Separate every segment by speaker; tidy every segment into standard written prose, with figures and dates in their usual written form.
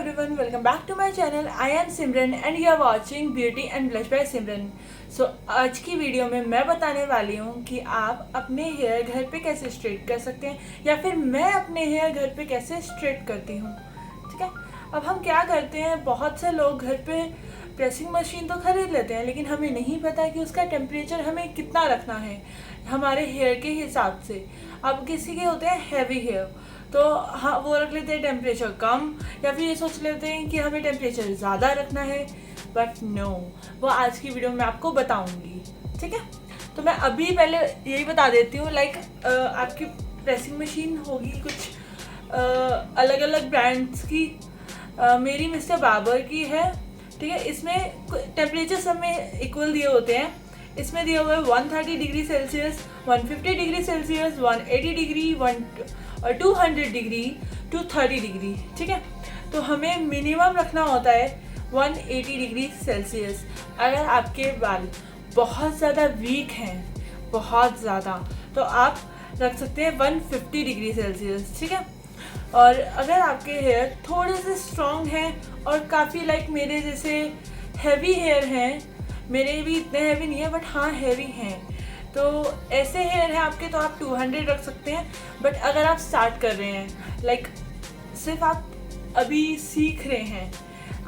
Speaker 1: everyone, welcome back to my channel. I am Simran and you are watching Beauty and Blush by Simran. So आज की video में मैं बताने वाली हूँ कि आप अपने हेयर घर पे कैसे स्ट्रेट कर सकते हैं या फिर मैं अपने हेयर घर पे कैसे स्ट्रेट करती हूँ। ठीक है, अब हम क्या करते हैं, बहुत से लोग घर पे प्रेसिंग मशीन तो खरीद लेते हैं लेकिन हमें नहीं पता कि उसका टेम्परेचर हमें कितना रखना है हमारे हेयर के हिसाब से। अब किसी के होते हैं हैवी हेयर तो हाँ वो रख लेते हैं टेम्परेचर कम, या फिर ये सोच लेते हैं कि हमें टेम्परेचर ज़्यादा रखना है, बट नो, वो आज की वीडियो में आपको बताऊंगी। ठीक है, तो मैं अभी पहले यही बता देती हूँ, लाइक आपकी प्रेसिंग मशीन होगी कुछ अलग अलग ब्रांड्स की। मेरी मिस्टर बाबर की है। ठीक है, इसमें टेम्परेचर सब में इक्वल दिए होते हैं। इसमें दिए हुए 130 degree Celsius, 150 degree Celsius, 180 degree, 200 degree, 230 degree. ठीक है, तो हमें मिनिमम रखना होता है 180 डिग्री सेल्सियस। अगर आपके बाल बहुत ज़्यादा वीक हैं, बहुत ज़्यादा, तो आप रख सकते हैं 150 डिग्री सेल्सियस। ठीक है, और अगर आपके हेयर थोड़े से स्ट्रॉन्ग हैं और काफ़ी लाइक मेरे जैसे हैवी हेयर हैं, मेरे भी इतने हैवी नहीं है बट हाँ हैवी हैं, तो ऐसे हेयर हैं आपके तो आप 200 रख सकते हैं। बट अगर आप स्टार्ट कर रहे हैं, लाइक सिर्फ आप अभी सीख रहे हैं,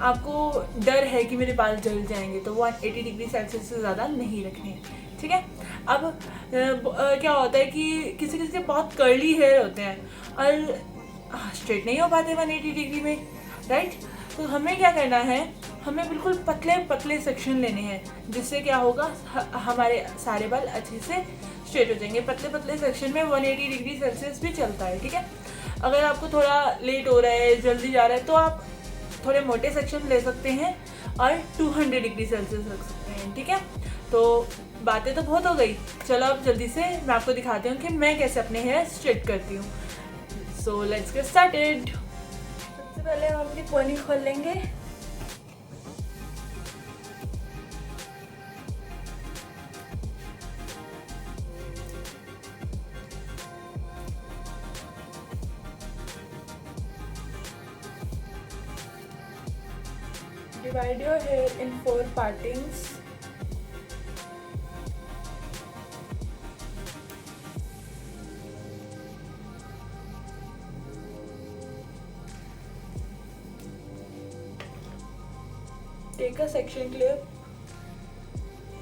Speaker 1: आपको डर है कि मेरे बाल जल जाएंगे, तो 180 डिग्री सेल्सियस से ज़्यादा नहीं रखने। ठीक है, अब क्या होता है कि किसी किसी के बहुत कर्ली हेयर होते हैं और स्ट्रेट नहीं हो पाते 180 डिग्री में, राइट। तो हमें क्या करना है, हमें बिल्कुल पतले पतले सेक्शन लेने हैं, जिससे क्या होगा हमारे सारे बाल अच्छे से स्ट्रेट हो जाएंगे। पतले पतले सेक्शन में 180 डिग्री सेल्सियस भी चलता है। ठीक है, अगर आपको थोड़ा लेट हो रहा है, जल्दी जा रहा है, तो आप थोड़े मोटे सेक्शन ले सकते हैं और 200 डिग्री सेल्सियस रख सकते हैं। ठीक है, तो बातें तो बहुत हो गई, चलो अब जल्दी से मैं आपको दिखाती हूँ कि मैं कैसे अपने हेयर स्ट्रेट करती हूँ। So let's get started. सबसे पहले हम अपनी पोनी खोल लेंगे। Divide your hair in 4 partings. Take a section clip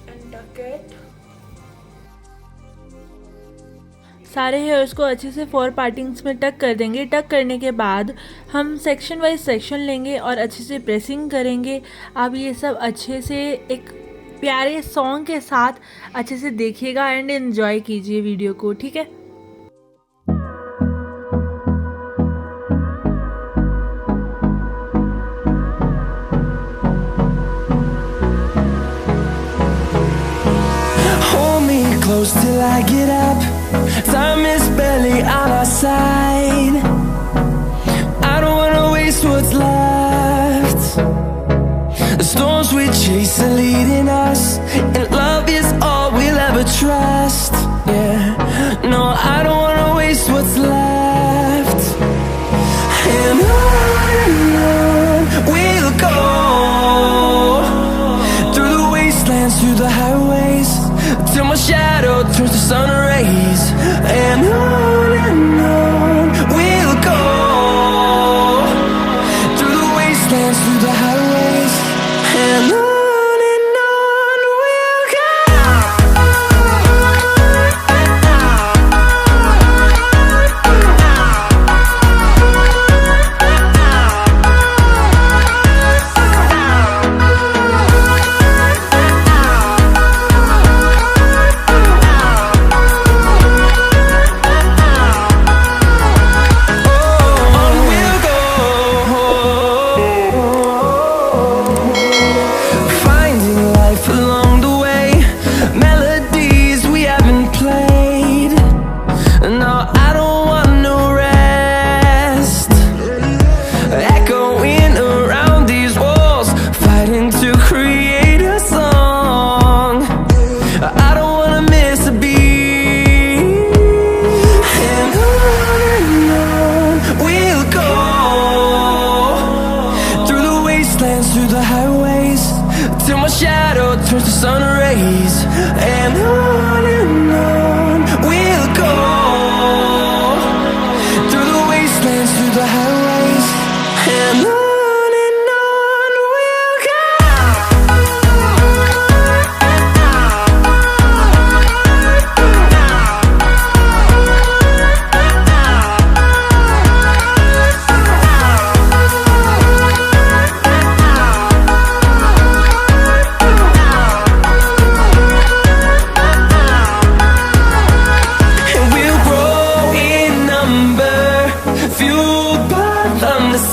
Speaker 1: and tuck it. सारे हेयर्स को अच्छे से 4 पार्टिंग्स में टक कर देंगे। टक करने के बाद हम सेक्शन वाइज सेक्शन लेंगे और अच्छे से प्रेसिंग करेंगे। आप ये सब अच्छे से एक प्यारे सॉन्ग के साथ अच्छे से देखिएगा एंड एंजॉय कीजिए वीडियो को। ठीक है,
Speaker 2: Close till I get up. Time is barely on our side. I don't wanna waste what's left. The storms we chase are leading us, and love is all we'll ever trust. Yeah, no, I don't wanna waste what's left. And on we'll go, through the wastelands, through the highways, till my shadow turns to sun rays. And on we'll go, through the wastelands, through the highways, and on we'll go. the highways, till my shadow turns to sun rays. And on we'll go, through the wastelands, through the highways. And on we'll go.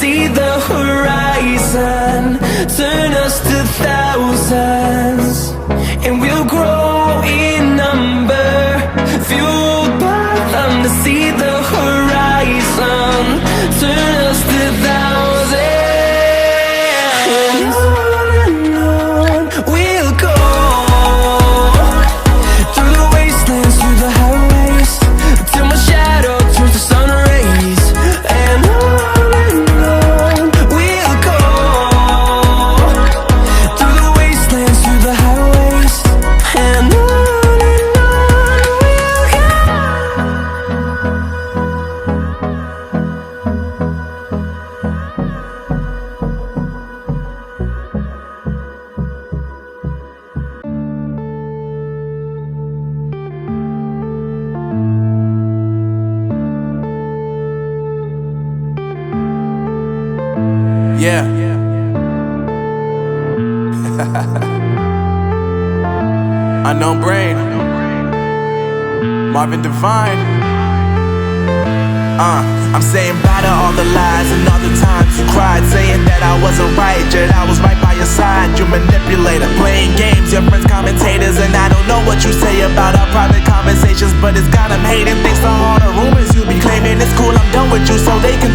Speaker 2: See the horizon turn us to thousands, and we'll grow in number, fueled by them to see the horizon turn us to thousands. And on we'll go, through the wastelands, through the highways, till my shadow turns to sun rays. And
Speaker 3: yeah. Unknown Brain, Marvin Divine. I'm saying bye to all the lies and all the times you cried, saying that I wasn't right, yet I was right by your side. You manipulator, playing games, your friends commentators, and I don't know what you say about our private conversations, but it's got them hating. Thanks to all the rumors you be claiming, it's cool, I'm done with you, so they can